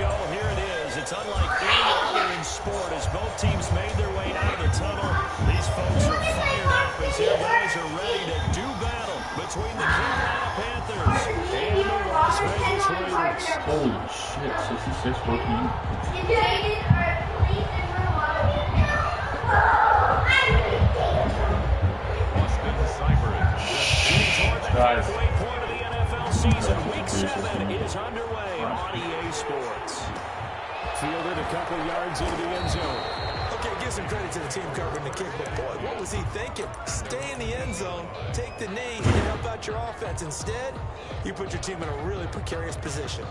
go. Here it is. It's unlike any other in sport as both teams made their way out of the tunnel. These folks are fired up as their guys are ready to do battle between the Carolina Panthers and the Las Vegas Raiders. Holy shit, 66-14. Guys. Halfway point of the NFL season. Week 7 is underway on EA Sports. Fielded a couple yards into the end zone. Okay, give some credit to the team covering the kick, but boy, what was he thinking? Stay in the end zone, take the knee, and help out your offense. Instead, you put your team in a really precarious position.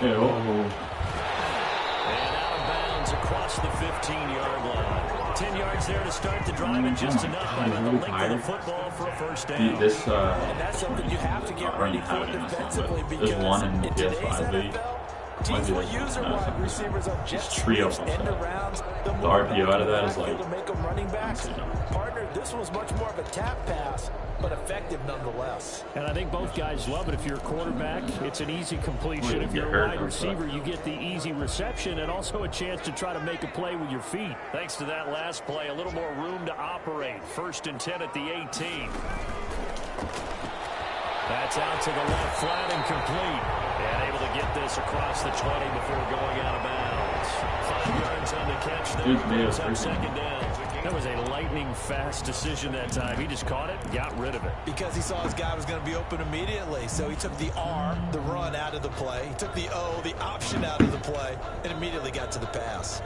And out of bounds across the 15-yard line. 10 yards there to start the drive, and just enough by the length of the football for a first down. And that's something you have to get ready for defensively because in today's NFL, teams will use their wide receivers up just trio end arounds. The RPO out of that is like to make them running backs. Partner, this was much more of a tap pass, but effective nonetheless. And I think both guys love it. If you're a quarterback, it's an easy completion. If you're a wide receiver, you get the easy reception and also a chance to try to make a play with your feet. Thanks to that last play, a little more room to operate. 1st and 10 at the 18. That's out to the left, flat and complete. And able to get this across the 20 before going out of bounds. 5 yards on the catch there. Brings up 2nd down. That was a lightning-fast decision that time. He just caught it, got rid of it. Because he saw his guy was going to be open immediately. So he took the R, the run, out of the play. He took the O, the option, out of the play, and immediately got to the pass.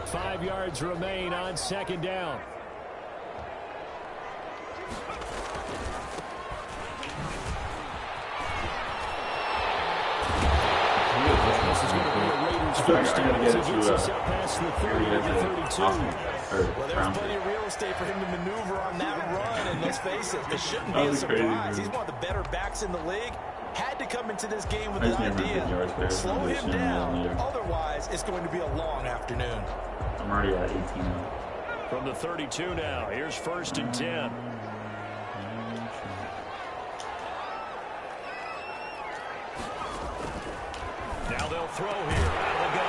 5 yards remain on 2nd down. This is going to be a Raiders first down as he gets us out past the 30 to the 32. Well, there's plenty of real estate for him to maneuver on that run, and let's face it, this shouldn't be a surprise. He's one of the better backs in the league. Had to come into this game with the idea, slow him down, otherwise it's going to be a long afternoon. I'm already at 18 now. From the 32 now, here's 1st and 10. Now they'll throw here. Out of the gun.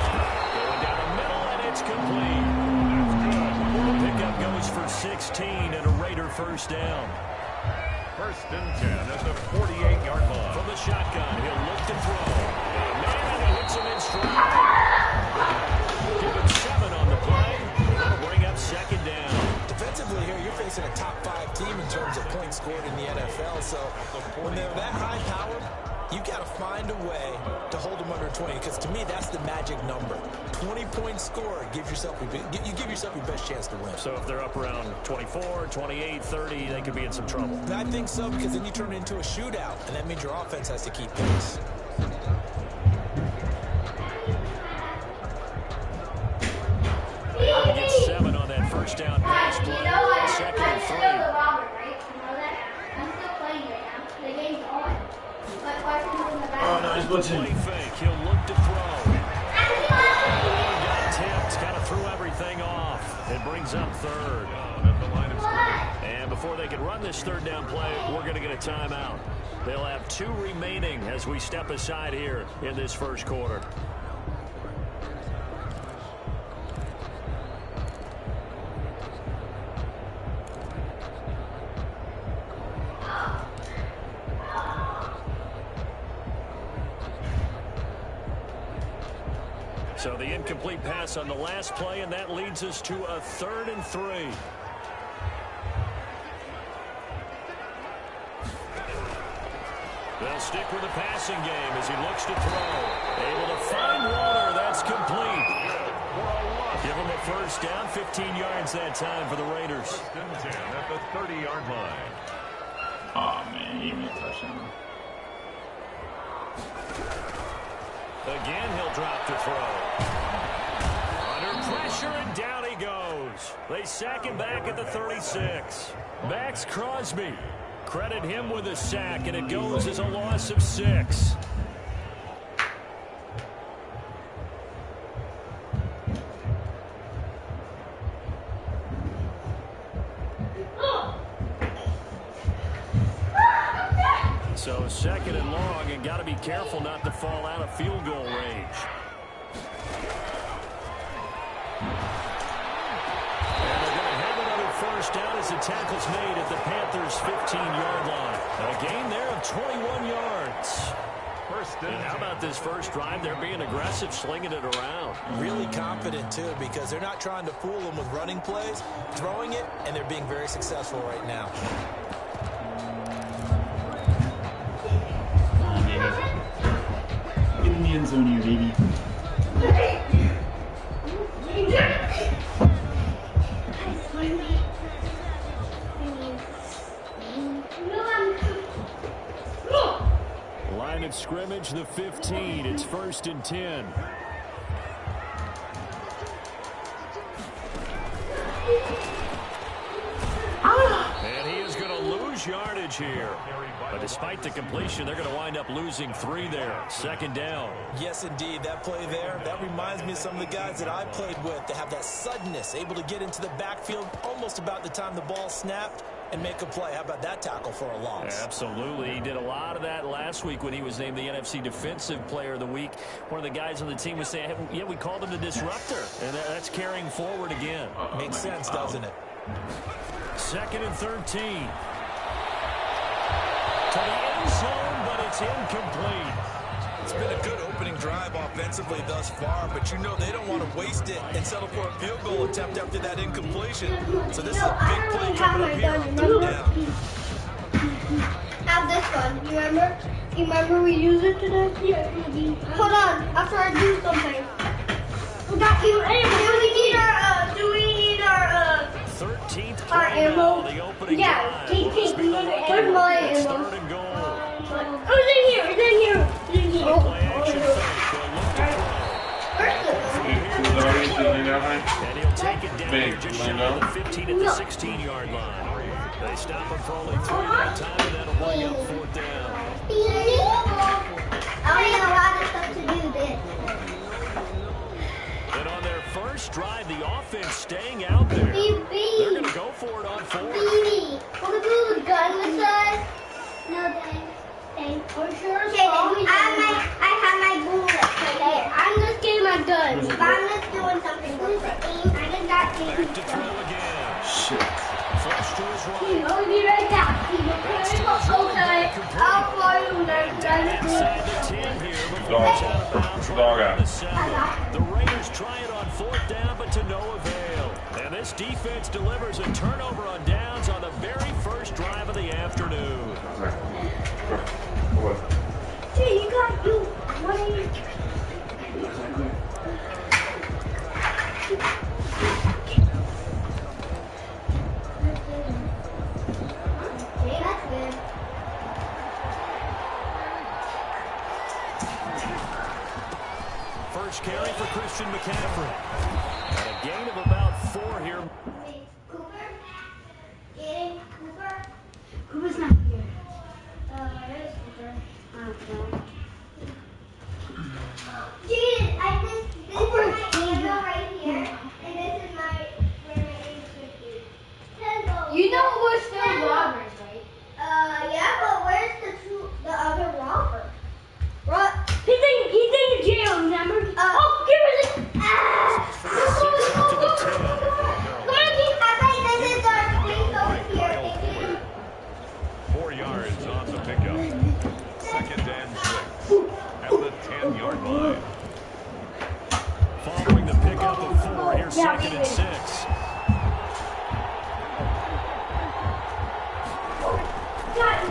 Going down the middle, and it's complete. The pickup goes for 16 and a Raider first down. 1st and 10 at the 48-yard line. From the shotgun, he'll look to throw. Man, he hits him in stride. Give him 7 on the play. That'll bring up 2nd down. Defensively here, you're facing a top 5 team in terms of points scored in the NFL. So when they're that high-powered, you got to find a way to hold them under 20, because to me, that's the magic number. 20 points scored, you give yourself your best chance to win. So if they're up around 24, 28, 30, they could be in some trouble. I think so, because then you turn it into a shootout, and that means your offense has to keep pace. He gets 7 on that first down pass play. 2nd and 3. Oh, no, he's blitzing. Fake. He'll look to throw. Got tipped, kind of threw everything off. It brings up 3rd. And before they can run this 3rd down play, we're going to get a timeout. They'll have 2 remaining as we step aside here in this 1st quarter. So the incomplete pass on the last play, and that leads us to a 3rd and 3. They'll stick with the passing game as he looks to throw. Able to find Waller. That's complete. Give him a first down. 15 yards that time for the Raiders. 1st and 10 at the 30-yard line. Oh, man, he gave me a touchdown. Again, he'll drop to throw. Under pressure, and down he goes. They sack him back at the 36. Max Crosby. Credit him with a sack, and it goes as a loss of 6. So second and long, and got to be careful not to fall out of field goal range. And they're going to have another first down as the tackle's made at the Panthers' 15-yard line. A gain there of 21 yards. And how about this first drive? They're being aggressive, slinging it around. Really confident, too, because they're not trying to fool them with running plays, throwing it, and they're being very successful right now. Get in the end zone here, baby. Line of scrimmage, the 15. It's 1st and 10. And he is going to lose yardage here. But despite the completion, they're going to wind up losing 3 there. 2nd down. Yes, indeed. That play there, that reminds me of some of the guys that I played with. They have that suddenness, able to get into the backfield almost about the time the ball snapped and make a play. How about that tackle for a loss? Absolutely. He did a lot of that last week when he was named the NFC Defensive Player of the Week. One of the guys on the team was saying, yeah, we called him the disruptor. And that's carrying forward again. Makes sense, doesn't it? 2nd and 13. To the end zone, but it's incomplete. It's been a good opening drive offensively thus far, but you know they don't want to waste it and settle for a field goal attempt after that incompletion. So this is a big play coming up here on 3rd down. Have this one. You remember? You remember we used it today? Yeah. Hold on. After I do something. Do we need our 13th our play ammo? now, the opening Yeah. drive. Must be the lucky Where's one. my It's ammo? 3rd and goal. Oh, it's in here. It's in here. It's in here. Play action fake. They'll look to throw. And he'll take it down here just shy of the 15 at the 16-yard line. They stop him for only 3 more time, and that'll bring up 4th down. I need a lot of stuff to do this. And on their first drive, the offense staying out there. They're going to go for it on 4th. Want to do the gun with us? No, thanks. Thanks. Are you sure? Okay, I have my bullet right here. I'm just getting my gun. But I'm just doing something with it. I just got Back to throw again. Shit. Flush to his right. I'll be right back. Okay, I'll follow you next time. Inside the 10 here before it's out of bounds right around the 7. The Raiders try it on 4th down, but to no avail. And this defense delivers a turnover on downs on the very first drive of the afternoon. Hey, you got you. What are you? Okay, that's good. First carry for Christian McCaffrey. And a gain of about 4 here. Cooper? Getting Cooper? Cooper's not here. Where's Cooper? I don't know. Jaden, this is my handle right here, and this is my You know we're still robbers, right? Yeah, but where's the other robber? He's in jail, remember? Give me this. This is our place over here. 4 yards on the pickup. 2nd and 6 at the 10-yard line. Following the pickup of 4, here's 2nd and 6.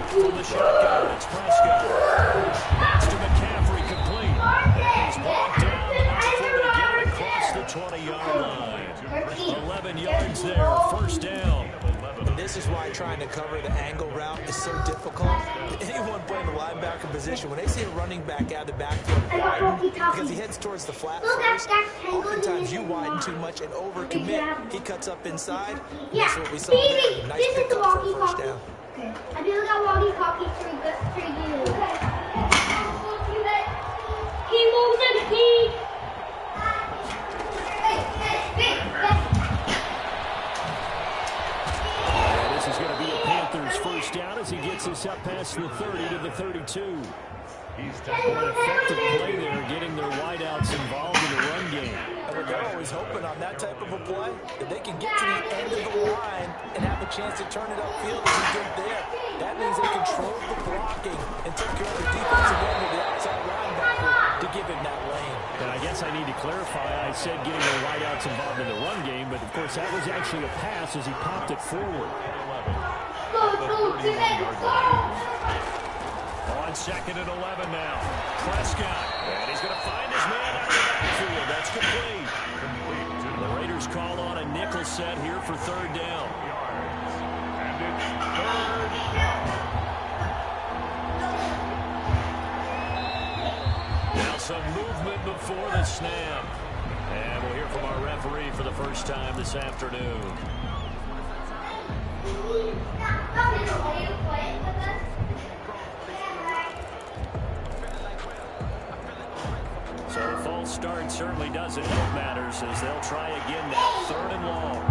From the shotgun, it's Prescott. Pass to McCaffrey complete. And he's brought down before they get it across the 20-yard line. 11 yards there, 1st down. This is why trying to cover the angle route is so difficult. Anyone playing the linebacker position, when they see a running back out of the backfield widen, because he heads towards the flat first, oftentimes you widen too much and overcommit. He cuts up inside. Yeah. That's what we saw there. Nice pickup for a first down. Okay. I do got walkie-talkie for you. Okay. He moves and he. This is going to be a Panthers first down as he gets us up past the 30 to the 32. He's What an effective play there, getting their wideouts involved in the run game. And they're always hoping on that type of a play that they can get to the end of the line and have a chance to turn it upfield as he did there. That means they controlled the blocking and took care of the defensive end of the outside linebacker to give him that lane. And I guess I need to clarify, I said getting their wideouts involved in the run game, but of course that was actually a pass as he popped it forward. On second and 11 now. Prescott. And he's going to find his man out of the backfield. That's complete. The Raiders call on a nickel set here for third down. And it's third down. Now some movement before the snap. And we'll hear from our referee for the first time this afternoon. So the false start certainly doesn't help matters as they'll try again now. Third and long.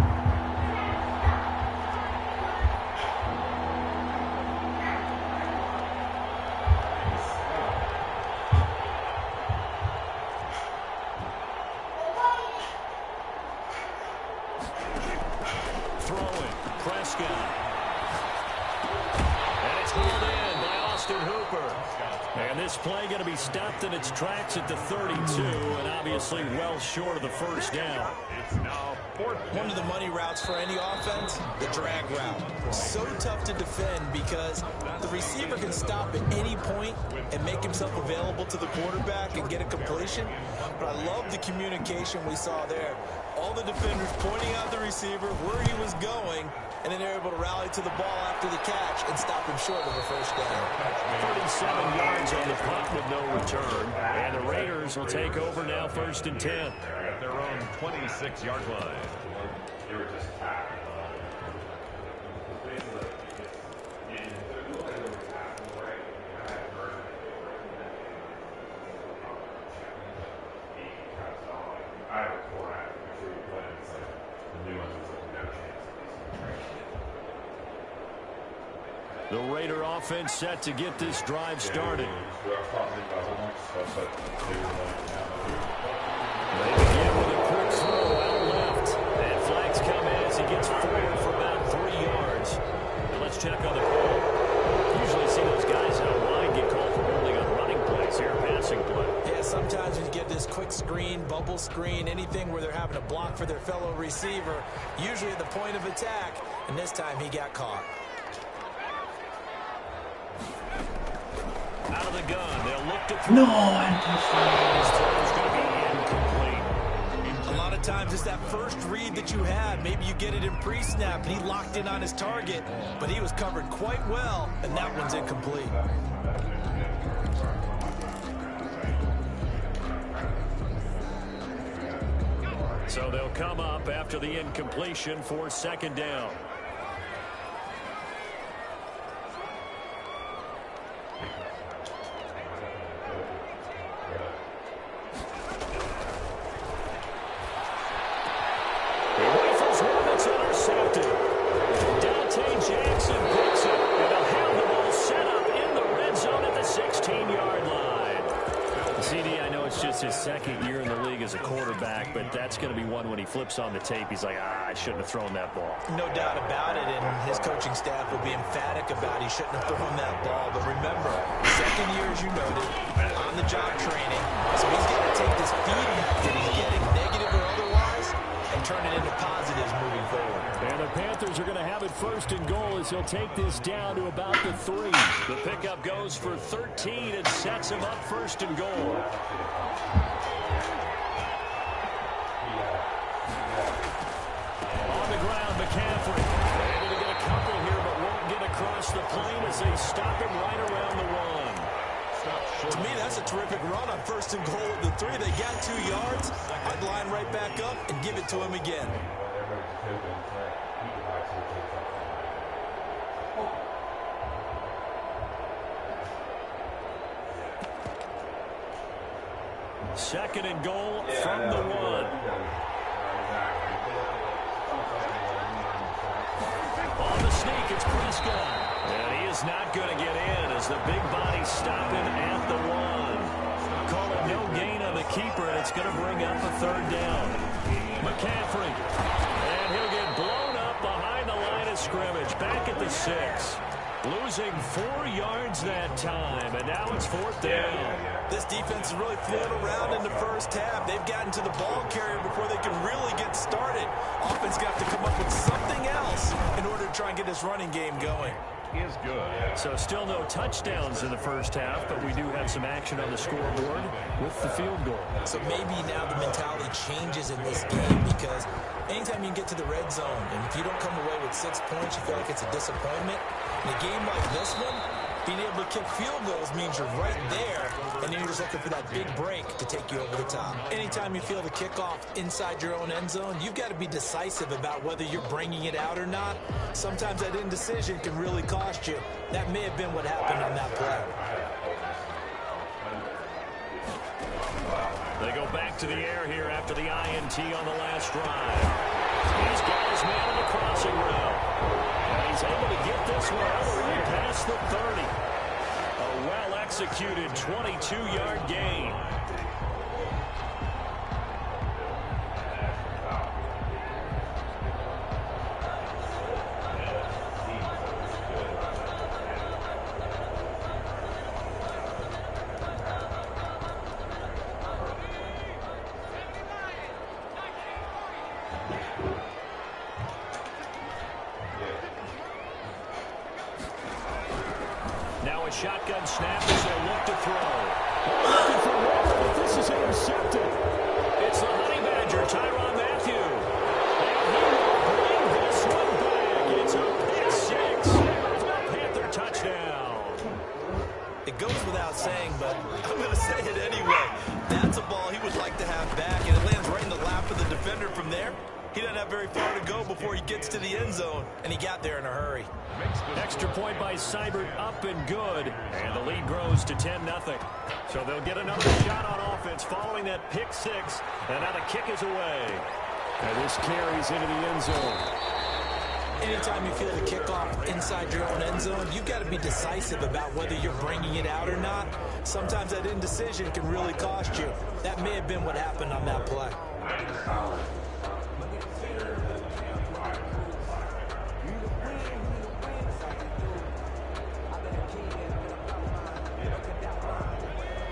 Throwing. Prescott. And it's hauled in by Austin Hooper. And this play going to be stopped in its tracks at the 32, and obviously well short of the first down. It's now fourth. One of the money routes for any offense, the drag route. So tough to defend because the receiver can stop at any point and make himself available to the quarterback and get a completion. But I love the communication we saw there. All the defenders pointing out the receiver, where he was going, and then they're able to rally to the ball after the catch and stop him short of a first down. 37 yards on the punt with no return. And the Raiders will take over now first and 10. At their own 26-yard line. The Raider offense set to get this drive started. They begin with a quick throw out left. And flags come in as he gets forward for about 3 yards. And let's check on the call. Usually see those guys out wide get called for holding on running plays here, passing play. Yeah, sometimes you get this quick screen, bubble screen, anything where they're having to block for their fellow receiver, usually at the point of attack, and this time he got caught. Out of the gun, they'll look to throw. This throw is going to be incomplete. A lot of times it's that first read that you had. Maybe you get it in pre-snap, and he locked in on his target, but he was covered quite well, and that one's incomplete. So they'll come up after the incompletion for second down. His second year in the league as a quarterback, but that's going to be one when he flips on the tape, he's like, I shouldn't have thrown that ball. No doubt about it, and his coaching staff will be emphatic about he shouldn't have thrown that ball. But remember, second year, as you noted, on-the-job training, so he's got to take this feedback that he's getting, negative or otherwise, and turn it into positives moving forward. And the Panthers are going to have it first and goal as he'll take this down to about the 3. The pickup goes for 13 and sets him up first and goal. McCaffrey able to get a couple here, but the plane as they stop him right around the 1. To me, that's a terrific run on 1st and goal of the 3. They got 2 yards. I'd line right back up and give it to him again. Second and goal from the 1. On the sneak, it's Prescott. And he is not going to get in as the big body stop him at the 1. Call it no gain on the keeper, and it's going to bring up a 3rd down. McCaffrey. And he'll get blown up behind the line of scrimmage. Back at the 6. Losing 4 yards that time, and now it's 4th down. This defense is really floating around in the first half. They've gotten to the ball carrier before they can really get started. Offense got to come up with something else in order to try and get this running game going. Is good. So still no touchdowns in the first half, but we do have some action on the scoreboard with the field goal. So maybe now the mentality changes in this game because anytime you get to the red zone, and if you don't come away with 6 points, you feel like it's a disappointment. In a game like this one, being able to kick field goals means you're right there, and then you're just looking for that big break to take you over the top. Anytime you feel the kickoff inside your own end zone, you've got to be decisive about whether you're bringing it out or not. Sometimes that indecision can really cost you. That may have been what happened on that play. They go back to the air here after the INT on the last drive. He's got his man on the crossing route. And he's able to get this one all the way past the 30. A well-executed 22-yard gain. Now a shotgun snap as they look to throw. Looking for more, but this is intercepted. It's the Honey Badger, Tyrann Mathieu. And he will bring this one back. It's a pick 6. Panther touchdown. It goes without saying, but I'm going to say it anyway. That's a ball he would like to have back, and it lands right in the lap of the defender from there. He doesn't have very far to go before he gets to the end zone, and he got there in a hurry. Extra point by Seibert, up and good. And the lead grows to 10-0. So they'll get another shot on offense following that pick 6. And now the kick is away. And this carries into the end zone. Anytime you feel the kickoff inside your own end zone, you've got to be decisive about whether you're bringing it out or not. Sometimes that indecision can really cost you. That may have been what happened on that play.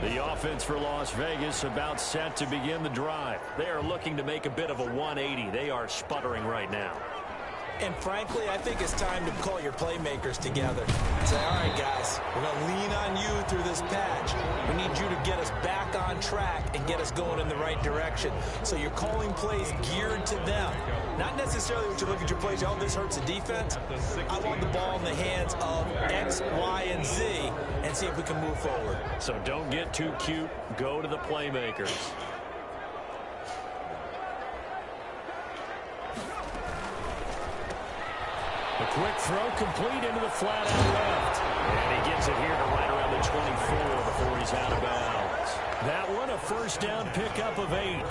The offense for Las Vegas about set to begin the drive. They are looking to make a bit of a 180. They are sputtering right now. And frankly, I think it's time to call your playmakers together. Say, all right, guys, we're going to lean on you through this patch. We need you to get us back on track and get us going in the right direction. So you're calling plays geared to them. Not necessarily what you look at your plays, oh, this hurts the defense. I want the ball in the hands of X, Y, and Z and see if we can move forward. So don't get too cute. Go to the playmakers. A quick throw complete into the flat out left. And he gets it here to right around the 24 before he's out of bounds. That one a first down pickup of 8.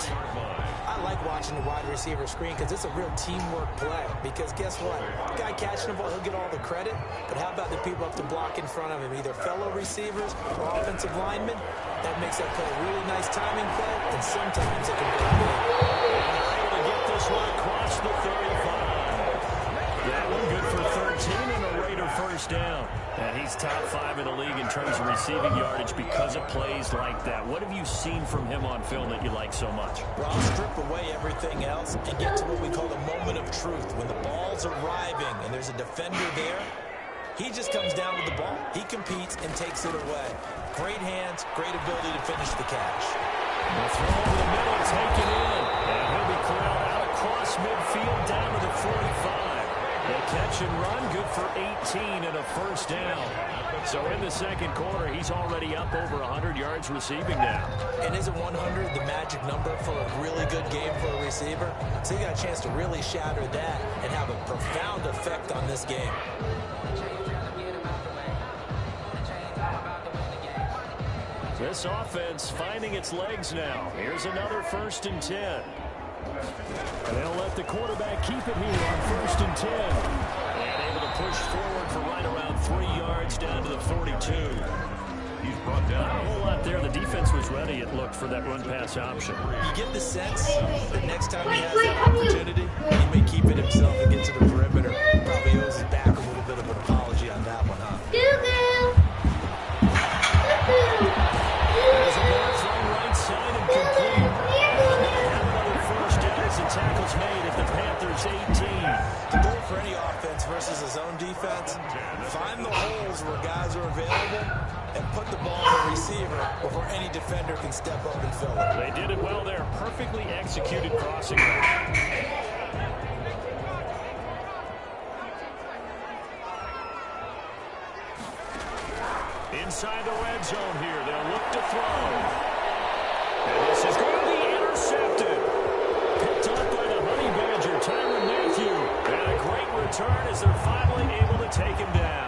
I like watching the wide receiver screen because it's a real teamwork play. Because guess what? The guy catching the ball, he'll get all the credit. But how about the people up to block in front of him? Either fellow receivers or offensive linemen. That makes that play a really nice timing play. And sometimes it can be big. And they're able to get this one across the 35. That one good for 13 and a Raider first down. And he's top 5 in the league in terms of receiving yardage because of plays like that. What have you seen from him on film that you like so much? Well, I'll strip away everything else and get to what we call the moment of truth. When the ball's arriving and there's a defender there, he just comes down with the ball. He competes and takes it away. Great hands, great ability to finish the catch. The throw over the middle, taken in. And he'll be corralled out across midfield down to the 45. The catch and run, good for 18 and a first down. So in the second quarter, he's already up over 100 yards receiving now. And isn't 100 the magic number for a really good game for a receiver? So you got a chance to really shatter that and have a profound effect on this game. This offense finding its legs now. Here's another 1st and 10. And they'll let the quarterback keep it here on 1st and 10. And able to push forward for right around 3 yards down to the 42. He's brought down. Not a whole lot there. The defense was ready, it looked, for that run-pass option. You get the sense that next time he has that opportunity, he may keep it himself and get to the perimeter. Probably owes his back a little bit of an apology on that one, huh? There's a ball thrown right side and complete. Have another first down as the tackle's made at the Panthers 18. The goal for any offense versus his own defense, find the holes where guys are available and put the ball on the receiver before any defender can step up and fill it. They did it well there. Perfectly executed crossing route. Inside the red zone here. They'll look to throw. And this is going to be intercepted. Picked up by the Honey Badger, Tyrann Mathieu. And a great return as they're finally able to take him down.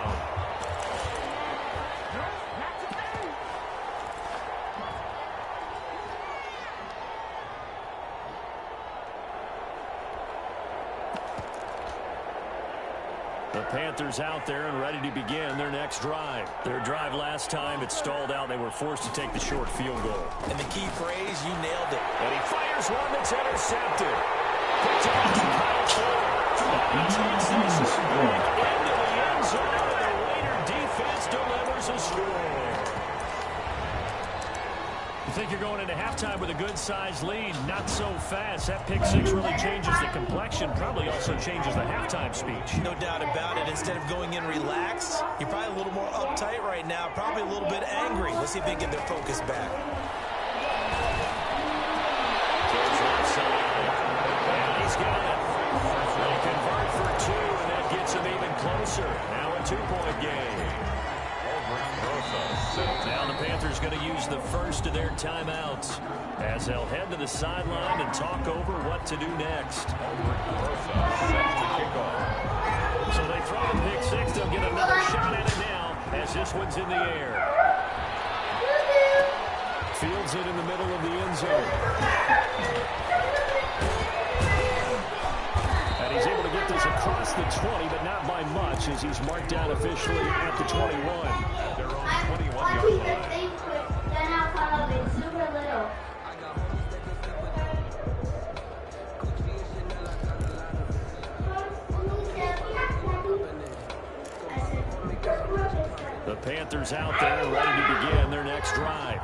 The Panthers out there and ready to begin their next drive. Their drive last time, it stalled out. They were forced to take the short field goal. And the key phrase, you nailed it. And he fires one that's intercepted. Picked up by Kyle Fuller. And he takes this into the end zone, and the Raider defense delivers a score. You think you're going into halftime with a good-sized lead? Not so fast. That pick six really changes the complexion, probably also changes the halftime speech. No doubt about it. Instead of going in relaxed, you're probably a little more uptight right now, probably a little bit angry. Let's see if they get their focus back. Towards left side. And he's got it. They convert for two, and that gets him even closer. Now a 2-point game. Now the Panthers going to use the first of their timeouts as they'll head to the sideline and talk over what to do next. So they throw a pick six. They'll get another shot at it now as this one's in the air. Fields it in the middle of the end zone. And he's able to get this across the 20, but not by much as he's marked down officially at the 21. They're on 21-yard line. The Panthers out there ready to begin their next drive.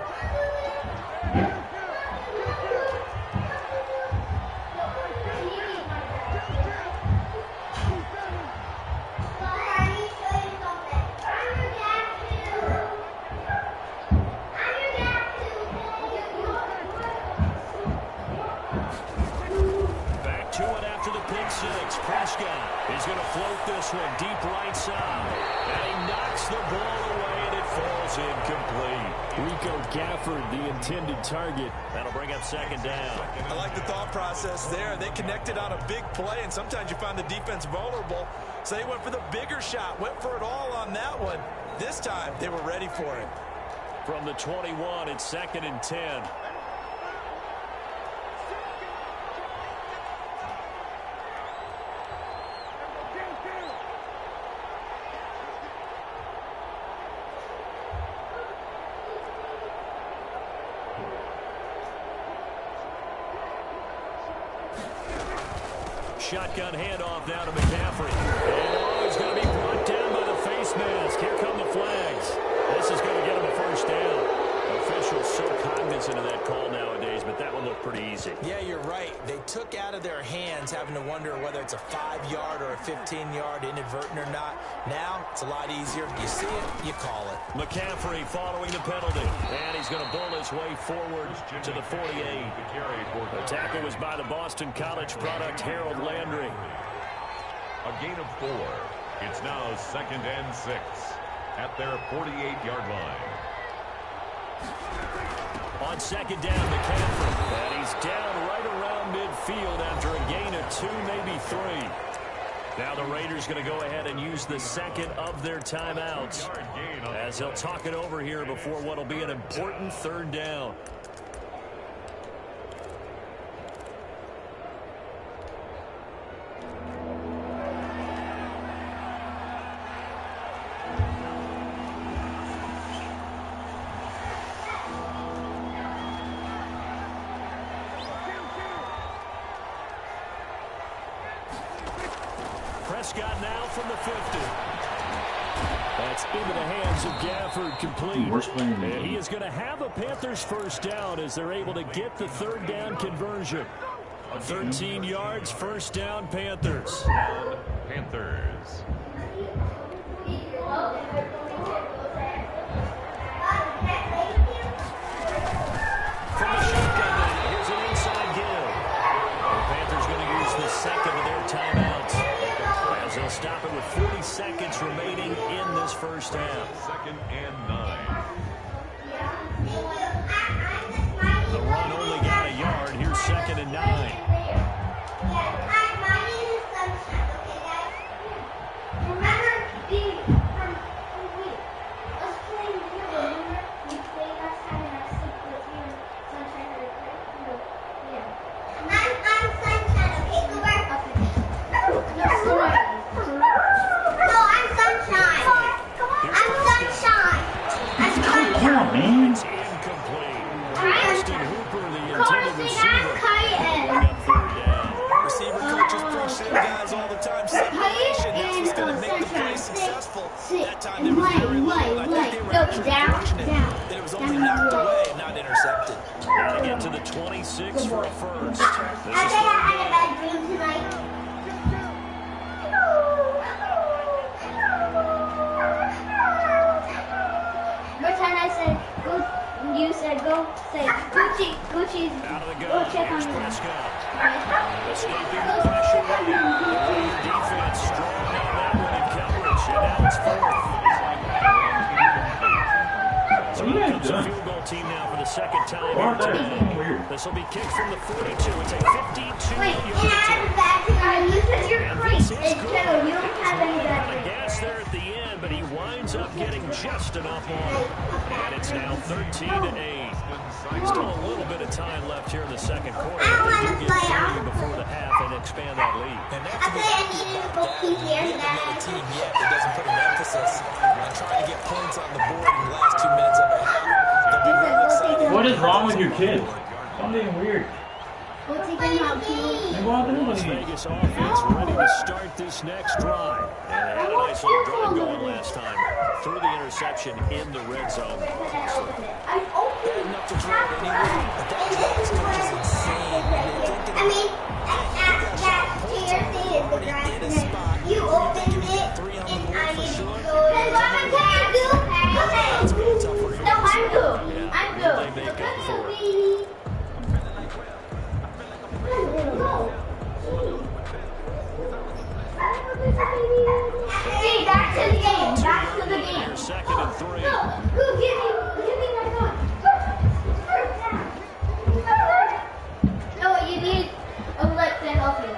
He's going to float this one deep right side. And he knocks the ball away, and it falls incomplete. Rico Gafford, the intended target. That'll bring up second down. I like the thought process there. They connected on a big play, and sometimes you find the defense vulnerable. So they went for the bigger shot, went for it all on that one. This time, they were ready for it. From the 21, it's second and 10. Shotgun handoff now to McCaffrey. And he's going to be brought down by the face mask. Here come the flags. This is going to get him a first down. Officials so cognizant of that call nowadays, but that one looked pretty easy. Yeah, you're right. They took out of their hands having to wonder whether it's a 5-yard or a 15-yard inadvertent or not. Now, it's a lot easier. You see it, you call it. McCaffrey following the penalty. And he's going to bull his way forward to the 48. The tackle was by the Boston College product, Harold Landry. A gain of 4. It's now 2nd and 6 at their 48-yard line. On 2nd down, McCaffrey. And he's down right around midfield after a gain of 2, maybe 3. Now the Raiders going to go ahead and use the second of their timeouts as they'll talk it over here before what will be an important 3rd down. Prescott now from the 50. That's into the hands of Gafford, complete. And he is going to have a Panthers 1st down as they're able to get the 3rd down conversion. 13 yards, 1st down, Panthers. Panthers. From the shotgun, here's an inside give. The Panthers going to use the second of their timeouts as they'll stop it with 40 seconds remaining in this 1st half. 2nd and 9. The run only got a yard. Here's 2nd and 9. It's incomplete. Austin Hooper, the intended receiver, going up 3rd down. Receiver coaches preach to their guys all the time. Separation, that's what's going to make the play successful. That time there was very little. I think they were actually fortunate that it was only knocked away, not intercepted. Got to get to the 26 for a 1st. This is 3rd down. You said go say Gucci's Out of the go gun. check on Here's him. Prescott. Escaping the pressure. The defense strong on that one in coverage. And now it's 4th. So here comes the field goal team now for the 2nd time here today. This will be kicked from the 42. It's a 52-yard attempt. You said you're crazy. And this is good. You don't have any Got a bad gas there at the end, but he winds up getting just enough on it. And it's now 13-8. Still a little bit of time left here in the 2nd quarter. They do get 3 before the half and expand that lead. And that's the we haven't met a team yet that doesn't put an emphasis on trying to get points on the board in the last 2 minutes of a half. They'll be real excited. What is wrong with your kids? Something weird. What's he going on, Las Vegas offense ready to start this next drive. And they had a nice little drive going last time. Threw the interception in the red zone. Bad enough to throw it anyway, but that Jags coach is insane. I mean, that tier thing is the grass. You opened it, and I need to go. That's going to be tough for you. No, I'm good. I'm Will good. they make up for it? See, back to the game. Back to the game. Here's 2nd and 3. Go, give me my gun. No, you need a leg to help you.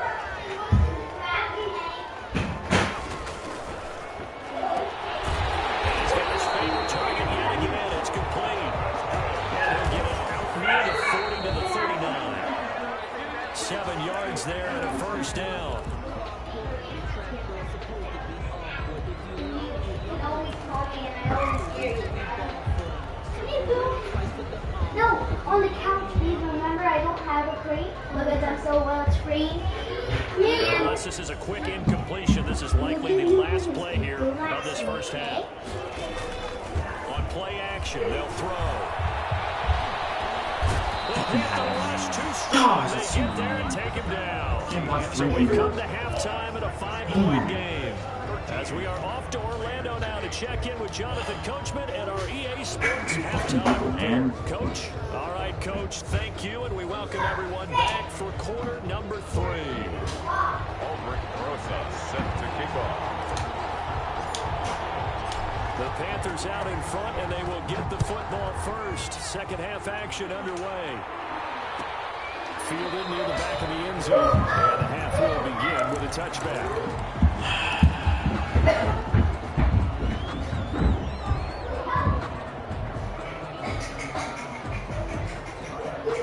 He's got his favorite target yet again. It's complete. And they'll get it out near the 40 to the 39. 7 yards there and a 1st down. No, on the couch, please remember I don't have a crate because I'm so well screened. Unless this is a quick incompletion, this is likely the last play here of this 1st half. On play action, they'll throw. They'll hit the rush too strong. They get there and take him down. So we've come to halftime in a 5-point game. As we are off to Orlando now to check in with Jonathan Coachman at our EA Sports halftime report. Coach, all right, Coach, thank you, and we welcome everyone back for quarter number 3. Aldrich Rosa set to kick off. The Panthers out in front, and they will get the football first. Second half action underway. Fielded near the back of the end zone. And the half will begin with a touchback.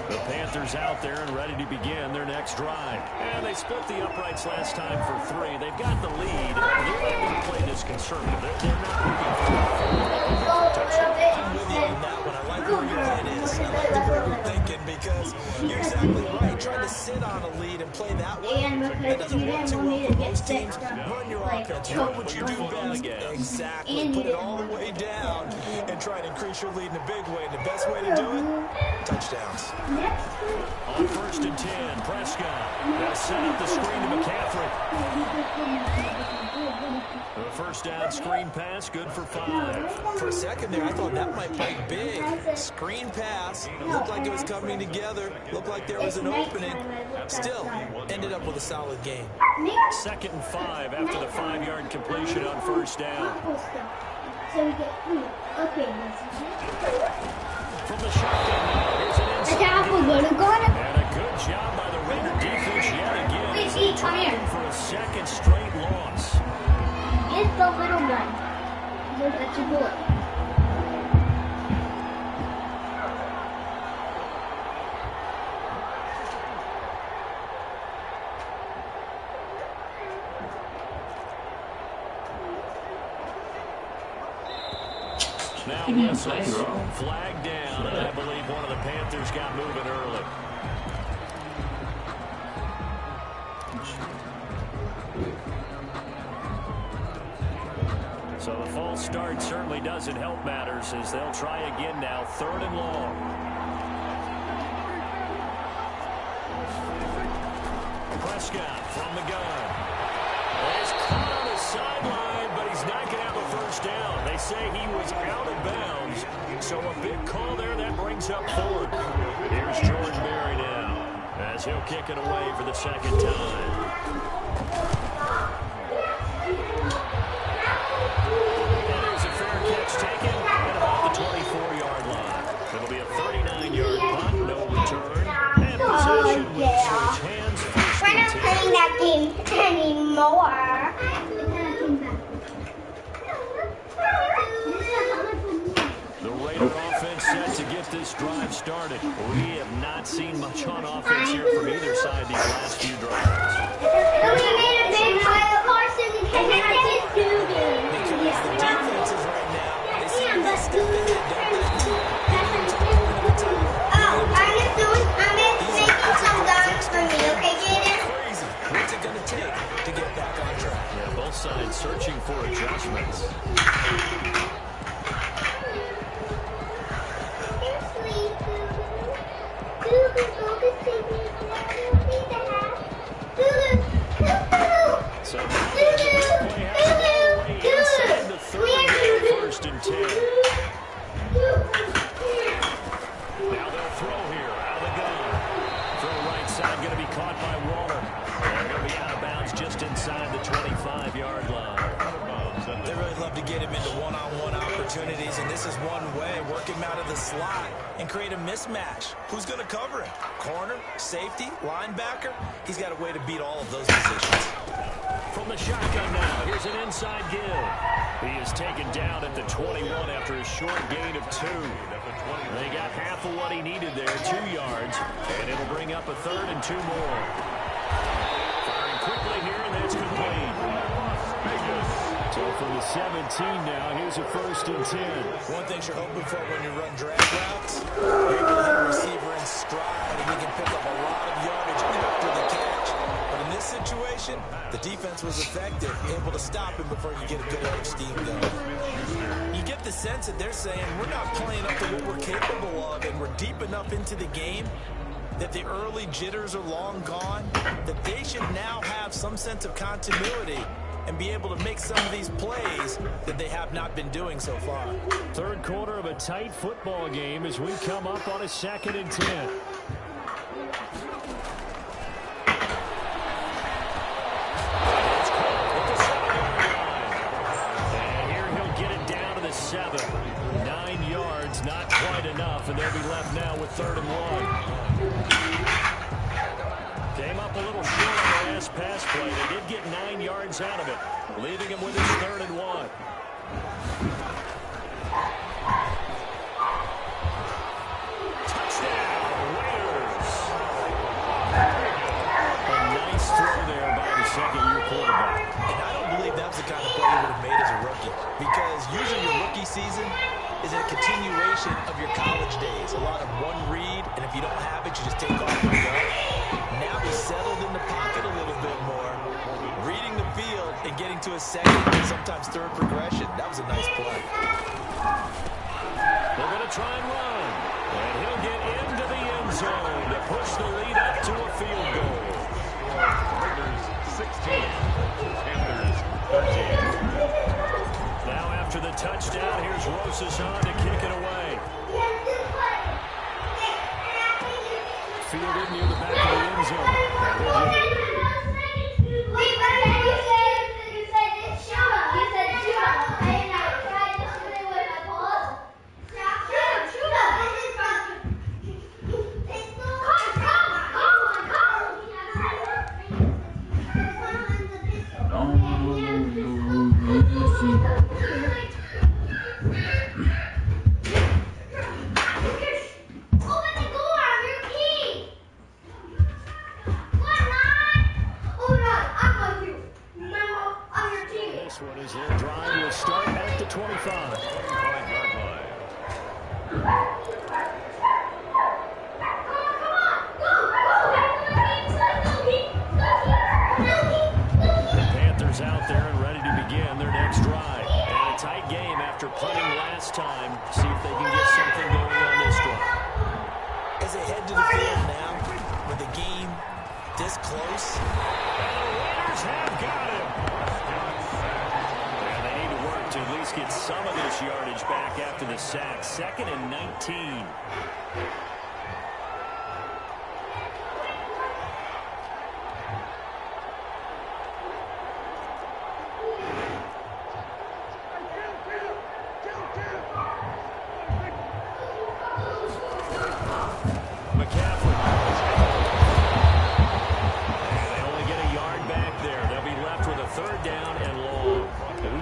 The Panthers out there and ready to begin their next drive. And they split the uprights last time for 3. They've got the lead. They're not going to play this conservative. They're not looking for a touchdown. I'm with you on that one. I like where your head is. I like the way you're thinking because you're exactly right. Trying to sit on a lead and play that way, that doesn't work too well for most teams. Run your offense. Run what you do best. Exactly. Put it all the way down and try and increase your lead in a big way. And the best way to do it, touchdowns. On 1st and 10, Prescott. They'll set up the screen to McCaffrey. The first down screen pass, good for 5. For a second there, I thought that might play big. Screen pass. Looked like it was coming together. Looked like there was an opening. Still, ended up with a solid game. 2nd and 5 after the 5-yard completion on 1st down. From the shotgun now, here's an inside. And a good job by the Raider defense yet again. For a second straight loss. It's the little one. That's a boy. Now whistles. Flag down, and I believe one of the Panthers got moving early. So the false start certainly doesn't help matters as they'll try again now, 3rd and long. Prescott from the gun. He's caught on the sideline, but he's not going to have a first down. They say he was out of bounds, so a big call there that brings up 4th. Here's Jordan Berry now as he'll kick it away for the 2nd time. And there's a fair catch taken at about the 24-yard line. It'll be a 39-yard punt, no return, and possession will switch hands. We're not playing that game anymore. The Raider offense set to get this drive started. We have not seen much on offense here from either side these last few drives. We made a big play, Carson, and I did do this. Because the defenses right now, they seem to step ahead, don't they? Oh, I'm making some guns for me, okay, Jaden? Crazy. What's it going to take to get back on track? Yeah, both sides searching for adjustments. So now the play has it all the way inside the 1st and 10. Now they'll throw here out of the gun. Throw right side going to be caught by Waller. They're going to be out of bounds just inside the 25-yard line. They really love to get him into one-on-one opportunities, and this is one way. Work him out of the slot and create a mismatch. Who's going to cover him? Corner, safety, linebacker? He's got a way to beat all of those positions. From the shotgun now, here's an inside give. He is taken down at the 21 after a short gain of 2. They got half of what he needed there, 2 yards, and it'll bring up a 3rd and 2 more. Firing quickly here, and that's complete. So from the 17 now, here's a 1st and 10. One thing you're hoping for when you run drag routes, you're able to hit a receiver in stride, and he can pick up a lot of yardage after the catch. But in this situation, the defense was effective, able to stop him before you get a good edge steam going. You get the sense that they're saying, we're not playing up to what we're capable of, and we're deep enough into the game that the early jitters are long gone, that they should now have some sense of continuity and be able to make some of these plays that they have not been doing so far. 3rd quarter of a tight football game as we come up on a 2nd and 10. 7. 9 yards, not quite enough, and they'll be left now with 3rd and 1. Came up a little short on the last pass play. They did get 9 yards out of it, leaving him with his 3rd and 1. Second-year quarterback. And I don't believe that was the kind of play he would have made as a rookie, because usually your rookie season is a continuation of your college days. A lot of one read, and if you don't have it, you just take off and go. Now he's settled in the pocket a little bit more, reading the field and getting to a second and sometimes third progression. That was a nice play. They're going to try and run, and he'll get into the end zone to push the lead up to a field goal. Raiders 16, Panthers 13. Now after the touchdown, here's Rosas on to kick it away. Fielded near the back of the end zone. Second and 19.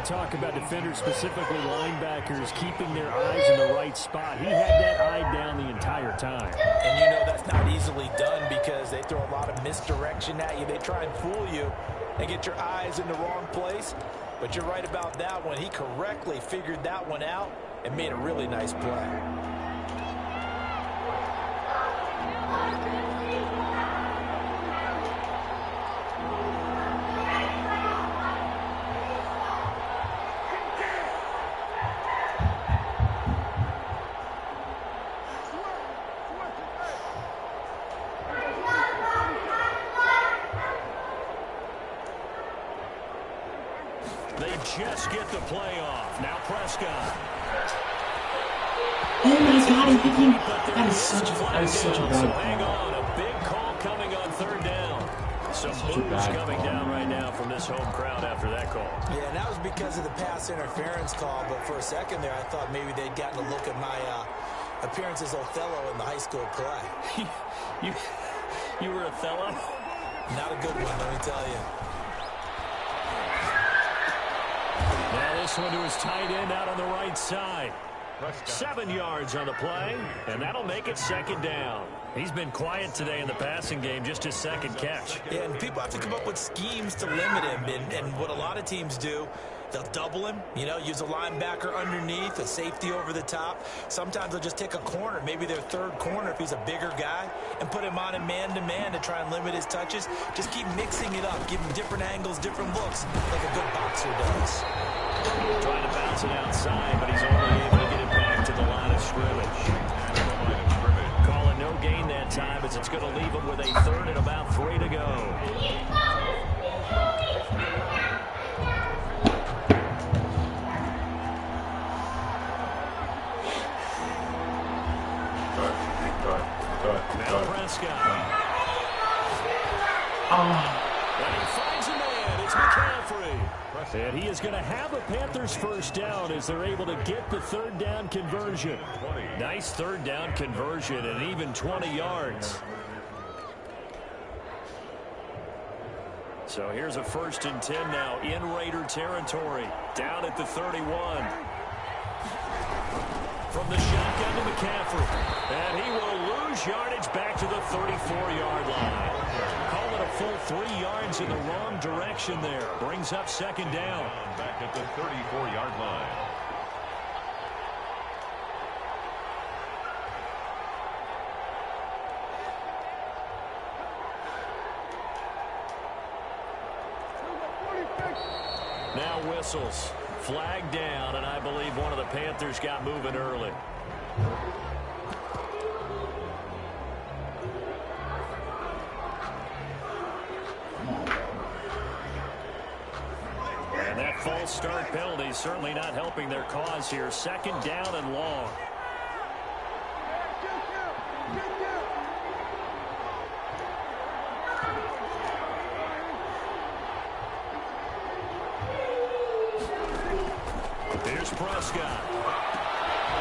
Talk about defenders, specifically linebackers, keeping their eyes in the right spot. He had that eye down the entire time. And you know that's not easily done because they throw a lot of misdirection at you. They try and fool you and get your eyes in the wrong place. But you're right about that one. He correctly figured that one out and made a really nice play. Just get the play off. Now Prescott. Oh my God, I'm thinking that is such a bad Hang on, a big call coming on 3rd down. Some boos coming down right now from this home crowd after that call. Yeah, and that was because of the pass interference call, but for a second there I thought maybe they'd gotten a look at my appearance as Othello in the high school play. You were Othello? Not a good one, let me tell you. Now this one to his tight end out on the right side. 7 yards on the play, and that'll make it 2nd down. He's been quiet today in the passing game, just his 2nd catch. Yeah, and people have to come up with schemes to limit him, and what a lot of teams do, they'll double him, you know, use a linebacker underneath, a safety over the top. Sometimes they'll just take a corner, maybe their 3rd corner if he's a bigger guy, and put him on a man-to-man to try and limit his touches. Just keep mixing it up, give him different angles, different looks, like a good boxer does. Trying to bounce it outside, but he's only able to get it back to the line of scrimmage. Calling no gain that time as it's going to leave him with a 3rd and about 3 to go. Now Prescott. And he finds a man again. It's McCaffrey. And he is going to have a Panthers first down as they're able to get the third down conversion. Nice third down conversion and even 20 yards. So here's a 1st and 10 now in Raider territory. Down at the 31. From the shotgun to McCaffrey. And he will lose yardage back to the 34-yard line. Call it a full 3 yards in the wrong direction there. Brings up 2nd down. Back at the 34-yard line. Now whistles. Flag down, and I believe one of the Panthers got moving early. And that false start penalty certainly not helping their cause here. 2nd down and long. Here's Prescott.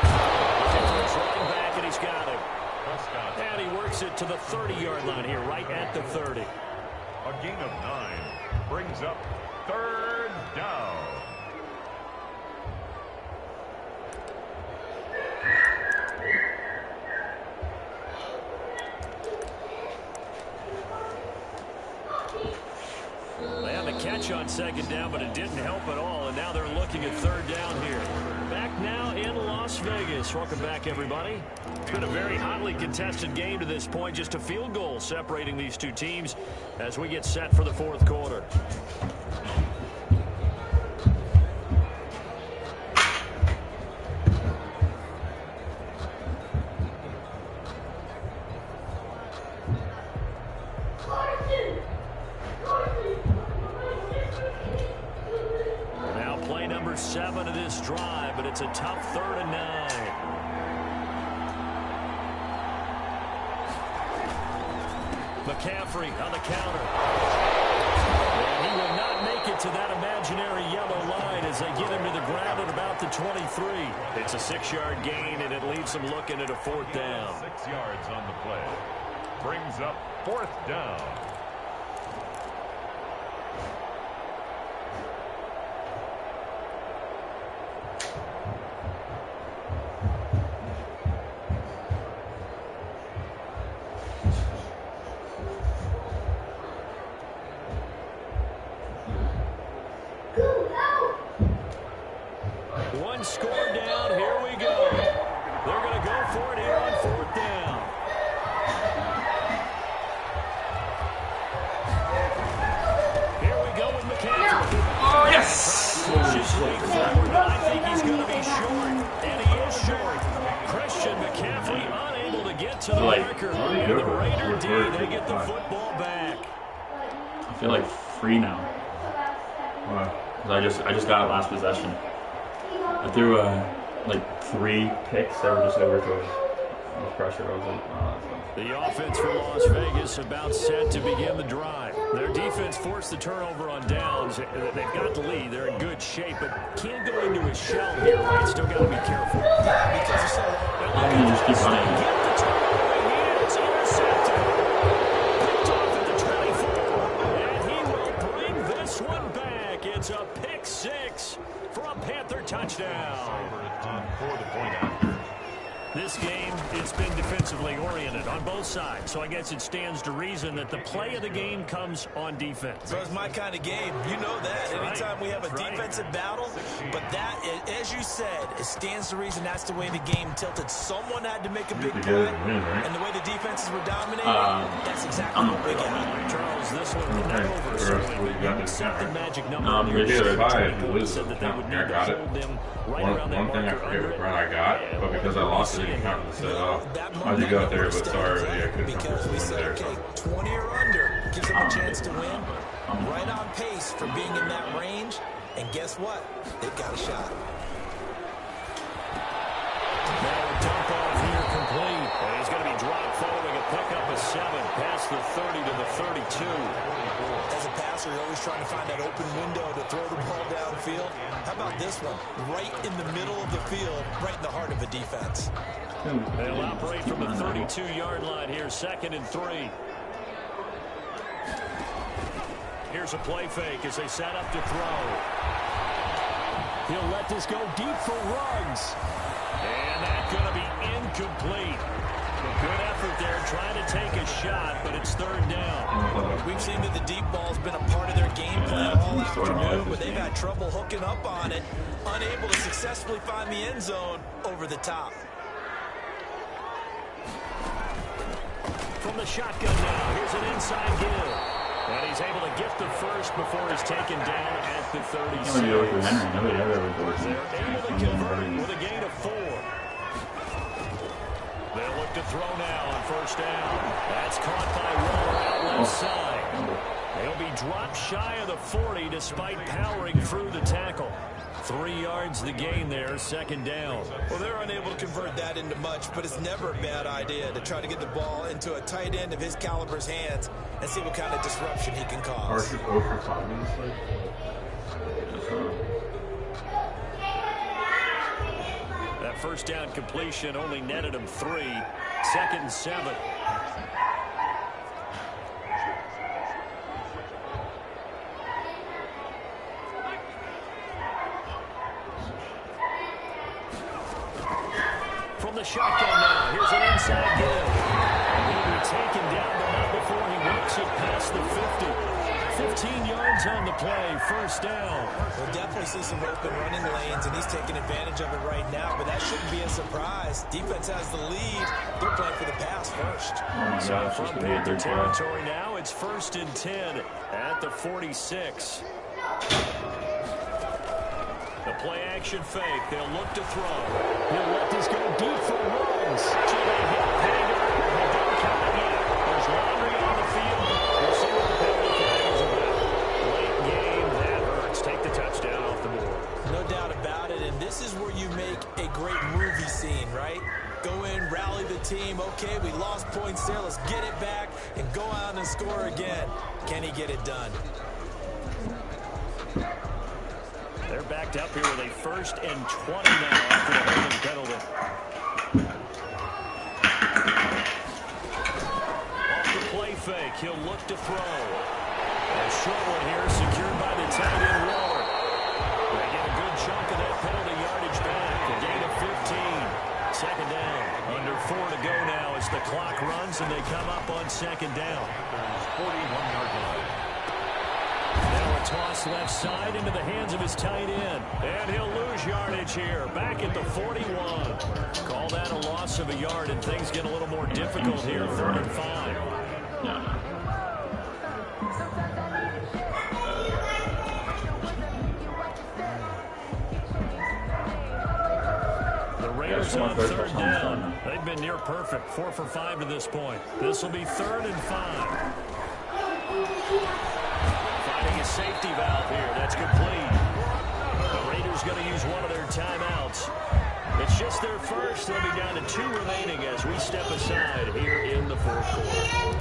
He's running back, and he's got him. Prescott. And he works it to the 30-yard line here, right at the 30. A gain of 9 brings up 3rd down. They had the catch on 2nd down, but it didn't help at all, and now they're looking at 3rd down here. Back now in Las Vegas. Welcome back, everybody. It's been a very hotly contested game to this point. Just a field goal separating these two teams as we get set for the 4th quarter. Now play number 7 of this drive, but it's a tough 3rd and 9. McCaffrey on the counter. And he will not make it to that imaginary yellow line as they get him to the ground at about the 23. It's a 6-yard gain, and it leaves them looking at a 4th down. 6 yards on the play. Brings up 4th down. One score down. Here we go. They're going to go for it here on 4th down. Here we go with McCaffrey. Oh, yes! I think he's going to be short, and he is short. Christian McCaffrey unable to get to the marker. And the Raider D, they get the football back. I feel like free now. Because I just got it last possession. I threw like 3 picks that were just overthrows. No pressure. I was like, oh, that's nice. The offense for Las Vegas about set to begin the drive. Their defense forced the turnover on downs. They've got the lead. They're in good shape, but can't go into a shell here, right? Still got to be careful. How can you just keep running? It's intercepted. Picked off at the 24. And he will bring this one back. It's a pick 6 for a Panther touchdown. For the point after. This game, it's been defensively oriented on both sides, so I guess it stands to reason that the play of the game comes on defense. So it's my kind of game. You know that. Anytime we have a defensive battle, but that, as you said, it stands to reason that's the way the game tilted. Someone had to make a big play, and the way the defenses were dominating, that's exactly what we got. Charles, this one will not over, certainly, but you set the magic number. I got it. One thing I forget what brand I got, but because I lost it, it didn't count to set off. I did go out there, but sorry, I couldn't come Because we for said, there. okay, 20 or under gives them a chance to win. Right on pace for being in that range. And guess what? They've got a shot. Now a dump off here complete. And he's going to be dropped following a pickup of 7 past the 30 to the 32. As a passer, you're always trying to find that open window to throw the ball downfield. How about this one? Right in the middle of the field, right in the heart of a defense. They'll operate from the 32-yard line here, 2nd and 3. Here's a play fake as they set up to throw. He'll let this go deep for Ruggs. And that's going to be incomplete. A good effort there trying to take a shot, but it's 3rd down. We've seen that the deep ball's been a part of their game plan all afternoon, but they've had trouble hooking up on it, unable to successfully find the end zone over the top. From the shotgun now, here's an inside give. And he's able to get the first before he's taken down at the 36. They're able to convert with a gain of 4. They'll look to throw now on 1st down. That's caught by Waller out left side. They'll be dropped shy of the 40 despite powering through the tackle. 3 yards the gain there, 2nd down. Well, they're unable to convert that into much, but it's never a bad idea to try to get the ball into a tight end of his caliber's hands and see what kind of disruption he can cause. That 1st down completion only netted him 3. 2nd and 7. From the shotgun now, here's an inside give. He'll be taken down, but not before he works it past the 50. 15 yards on the play, 1st down. We'll definitely see some open running lanes, and he's taking advantage of it right now, but that shouldn't be a surprise. Defense has the lead. They're playing for the pass first. So from Panther territory now, it's 1st and 10 at the 46. The play-action fake. They'll look to throw. He'll let this go deep for Ruggs. To the hit hanger. They don't count it yet. There's laundry on the field. We'll see what the penalty flag is about. Late game. That hurts. Take the touchdown off the board. No doubt about it, and this is where you make a great movie scene, right? Go in, rally the team. Okay, we lost points there. Let's get it back and go out and score again. Can he get it done? They're backed up here with a 1st and 20 now after the holding penalty. Off the play fake, he'll look to throw. A short one here, secured by the tight end Waller. They get a good chunk of that penalty yardage back. A gain of 15. 2nd down. Under 4 to go now as the clock runs and they come up on 2nd down. 41-yard line. Now a toss left side into the hands of his tight end. And he'll lose yardage here. Back at the 41. Call that a loss of a yard, and things get a little more difficult here. 3rd and 5. The Raiders on 3rd down. They've been near perfect. 4 for 5 to this point. This will be 3rd and 5. Finding a safety valve here. That's complete. The Raiders going to use one of their timeouts. It's just their first. They'll be down to 2 remaining as we step aside here in the 4th quarter.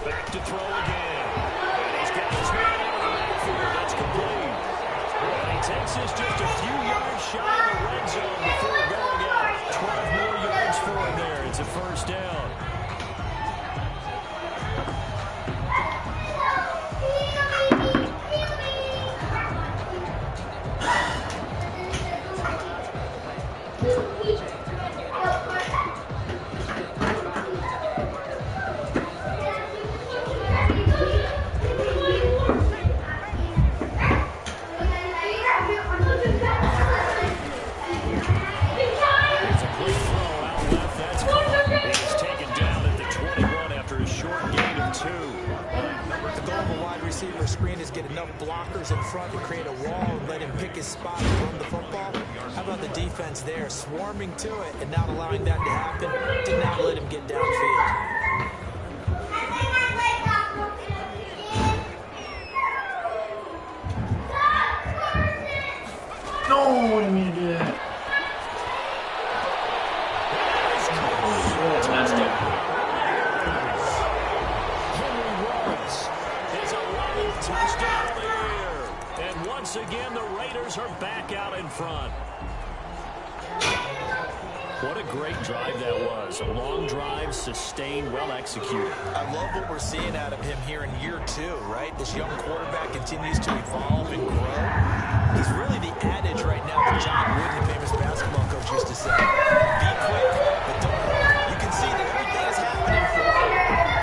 Back to throw again. receiver screen is get enough blockers in front to create a wall and let him pick his spot and run the football. How about the defense there, swarming to it and not allowing that to happen? Did not let him get downfield. No, what do you mean to do that? Touchdown of the year. And once again, the Raiders are back out in front. What a great drive that was. A long drive, sustained, well executed. I love what we're seeing out of him here in year 2, right? This young quarterback continues to evolve and grow. He's really the adage right now that John Wooden, the famous basketball coach, used to say. Be quick, but don't hurry. You can see that everything is happening for him,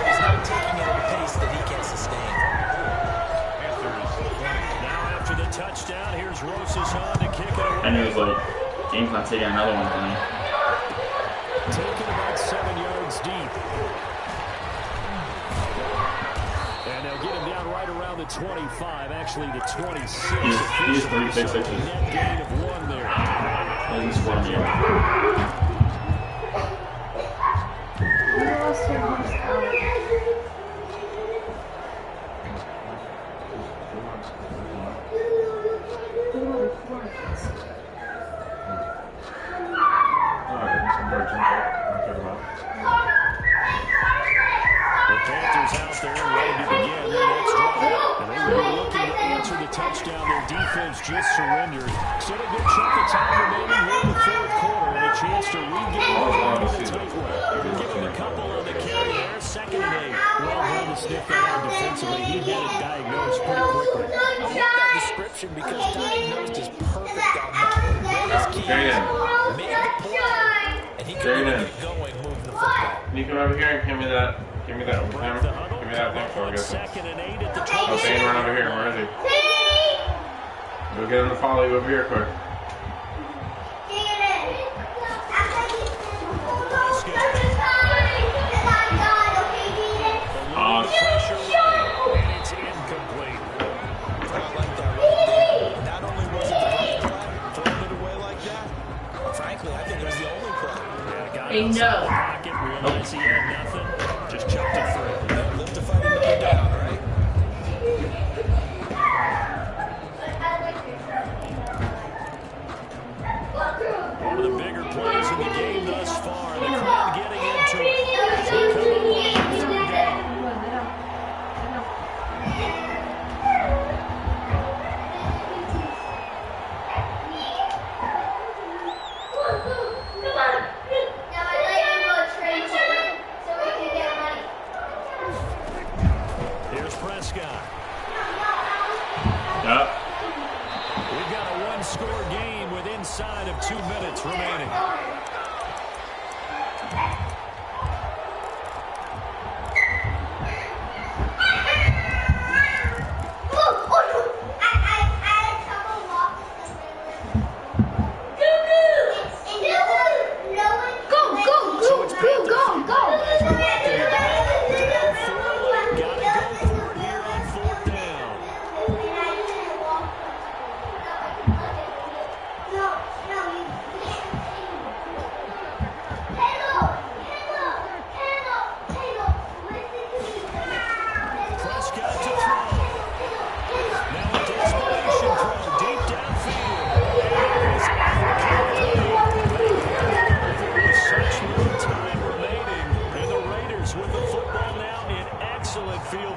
but he's not taking it at a pace that he can't sustain. Now after the touchdown, here's Rosas on to kick it away. And it was like, game's not taking another one from me. Taken about 7 yards deep. And they'll get him down right around the 25, actually the 26. He's 36 inches. Net gain of 1 there. Doesn't score me out. The Panthers out there ready to begin their next drive. And they will be looking to answer the touchdown their defense just surrendered. Still a good chunk of time remaining here in the 4th quarter and a chance to regain the tight one. Give him a couple on the carry there. 2nd and 8. Well done to sniff that out defensively. He had it diagnosed pretty quickly. I love that description because diagnosed is perfect on that. Read his keys, made the play, and he could get going moving the football. Can you come over here and give me that? Give me that hammer. Give me that thing so I get some. 2nd and 8 at the Oh, Shane, run over here. Where is he? Go get him to follow you over here quick. Pressure and it's incomplete. I like that right there. Not only was it the right play, throwing it away like that, frankly, I think it was the only play. Yeah, got outside the pocket, realized he had nothing, just chucked it through. Yeah, live to fight another down, right? One of the bigger plays in the game thus far. The crowd getting into it. As we come up on 3rd down. Here's Prescott. Yep. We've got a one-score game with inside of 2 minutes remaining.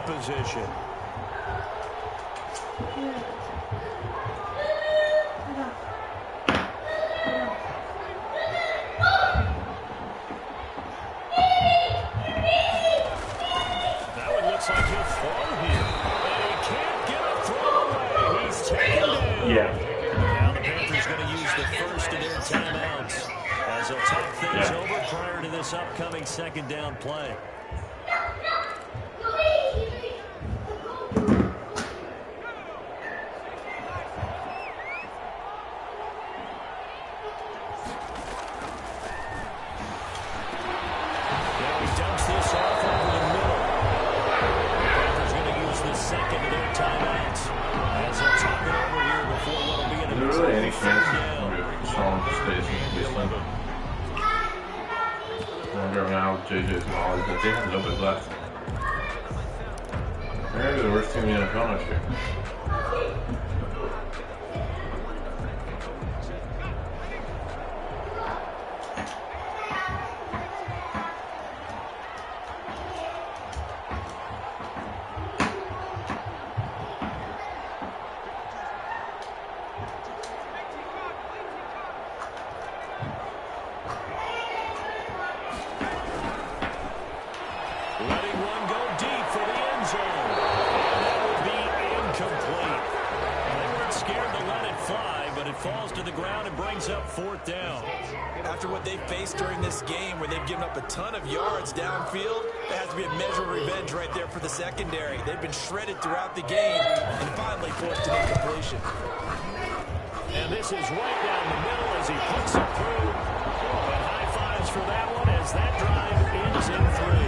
Position. That one looks like he'll fall here. And he can't get a throw away. He's taken down. Yeah. Now the Panthers going to use the first of their timeouts as they'll talk things over prior to this upcoming 2nd down play. Dumps this off over the middle. The Panthers going to use the 2nd of their third down. I wonder now JJ's and all that they have nobody left. They're gonna be the worst team in the NFL next year. Letting one go deep for the end zone. And that will be incomplete. They weren't scared to let it fly, but it falls to the ground and brings up fourth down. After what they've faced during this game, where they've given up a ton of yards downfield, there has to be a measure of revenge right there for the secondary. They've been shredded throughout the game and finally forced an incompletion. And this is right down the middle as he puts it through. And high fives for that one as that drive ends in 3.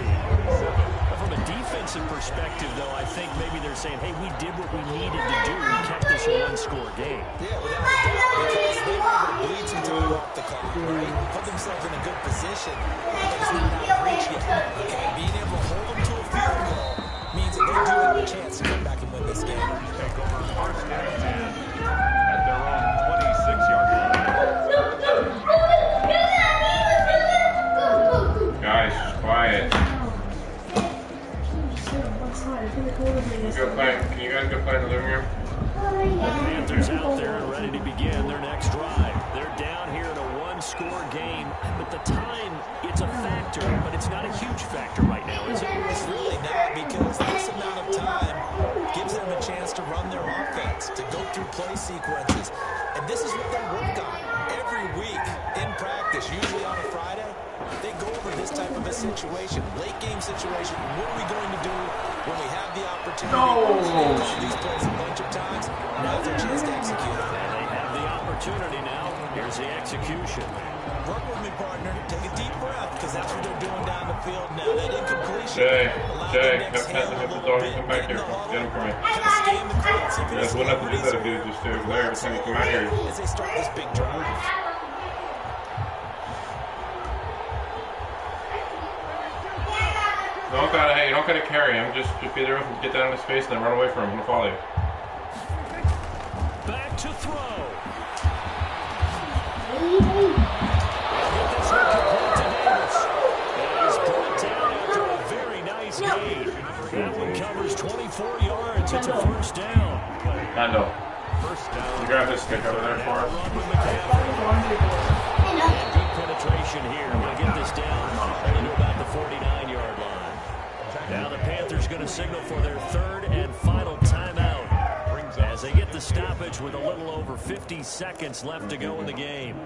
From a defensive perspective, though, I think maybe they're saying, hey, we did what we needed to do. We kept this a one-score game. Yeah, without a doubt, because they were able to bleed some time off the clock, right? Put themselves in a good position, but it's not out of reach yet. And being able to hold them to a field goal means that they do have a chance to come back and win this game. Take over first and 10 at their own 26-yard line. Guys, just quiet. Can you guys go play in the living room? The Panthers out there and ready to begin their next drive. They're down here in a one-score game, but the time, it's a factor, but it's not a huge factor right now, is it? It's really not, because this amount of time gives them a chance to run their offense, to go through play sequences. And this is what they work on every week in practice, usually on a Friday. They go over this type of a situation, late game situation. What are we going to do when we have the opportunity? They've called these plays a bunch of times. Now's their chance to execute it. And they have the opportunity now. Here's the execution. Work with me, partner. Take a deep breath, because that's what they're doing down the field now. That incompletion. Jay, have the dog come back here. Get him for me. Yes, we'll have to do that if you just stay over there every time you come out here. As they start this big drive. You don't gotta carry him. Just be there with him, get down in his face, and then run away from him. He'll follow you. Back to throw. He's brought down after a very nice gain. That one covers 24 yards. It's a first down. Nando, First down. you grab this stick over there for us. Deep penetration here. We'll get this down into about the 49-yard line. Now the Panthers going to signal for their third and final timeout as they get the stoppage with a little over 50 seconds left to go in the game.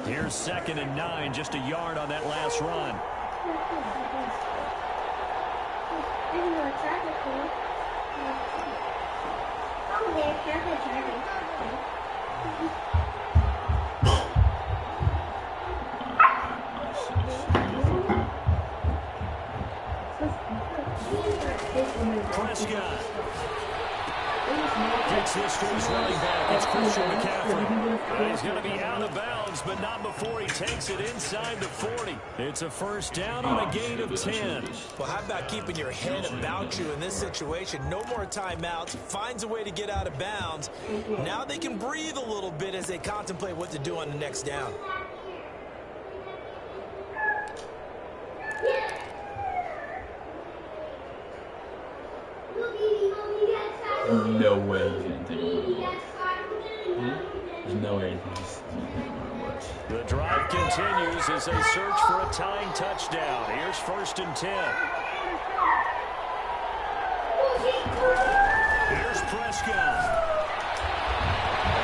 Here's 2nd and 9, just a yard on that last run. Prescott gets this to his running back. It's Christian McCaffrey. He's going to be out of bounds, but not before he takes it inside the 40. It's a first down on a gain of 10. Well, how about keeping your head about you in this situation? No more timeouts. Finds a way to get out of bounds. Now they can breathe a little bit as they contemplate what to do on the next down. No way he's going to take him. There's no way he's The drive continues as they search for a tying touchdown. Here's 1st and 10. Here's Prescott.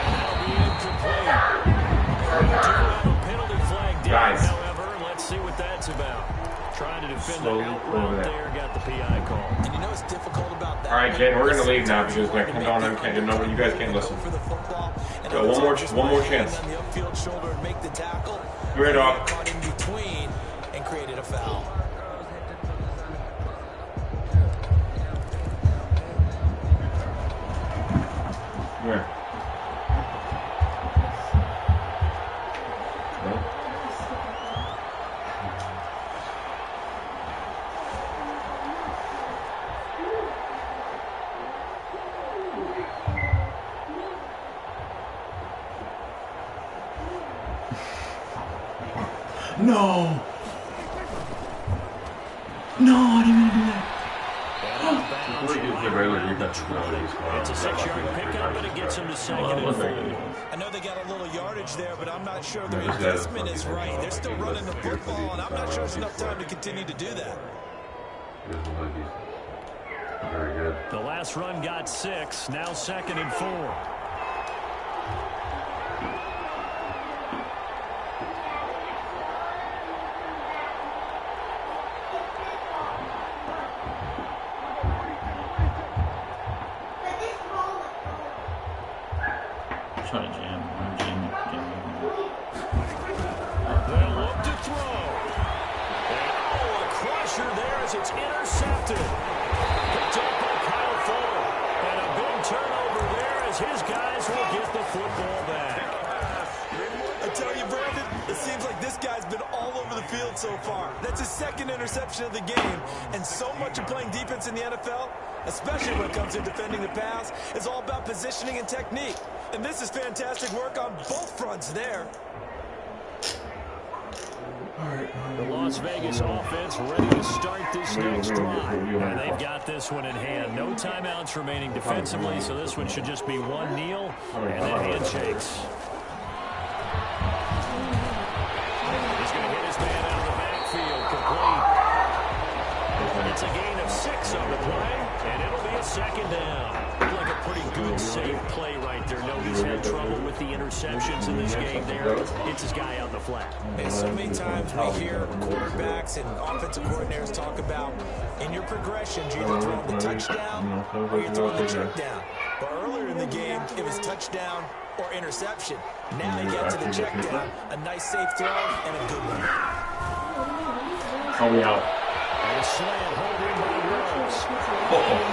That'll be incomplete. Do have a penalty flag down, however. Let's see what that's about. Trying to defend the out route there, got the PI call. And you know what's difficult about that? All right, Jen, we're gonna leave now because like Kendall and can't. No, you guys can't listen. So one more chance. On the upfield shoulder and make the tackle. Great off. Caught in between and created a foul. Where? No! No, I didn't even do that. It's a 6-yard pickup, but it gets him to second and 4. I know they got a little yardage there, but I'm not sure their investment is right. They're still running the football, and I'm not sure there's enough time to continue to do that. Very good. The last run got 6, now 2nd and 4. Trying to jam. I'm jamming. They'll look to throw. Oh, a crusher there as it's intercepted. Picked up by Kyle Fuller. And a big turnover there as his guys will get the football back. I tell you, Brandon, it seems like this guy's been all over the field so far. That's his 2nd interception of the game. And so much of playing defense in the NFL, especially when it comes to defending the pass, is all about positioning and technique. And this is fantastic work on both fronts there. The Las Vegas offense ready to start this next drive. And they've got this one in hand. No timeouts remaining defensively, so this one should just be one kneel and then handshakes. He's going to hit his man out of the backfield, complete. It's a gain of 6 on the play, and it'll be a 2nd down. Looked like a pretty good, safe play right there. No, he's had trouble with the interceptions in this game there. It's his guy out in the flat. And so many times we hear quarterbacks and offensive coordinators talk about in your progressions, you're either throwing the touchdown or you're throwing the check down. But earlier in the game, it was touchdown or interception. Now you get to the check down. A nice safe throw and a good one. Oh, we out. And a slant hold in by Rose.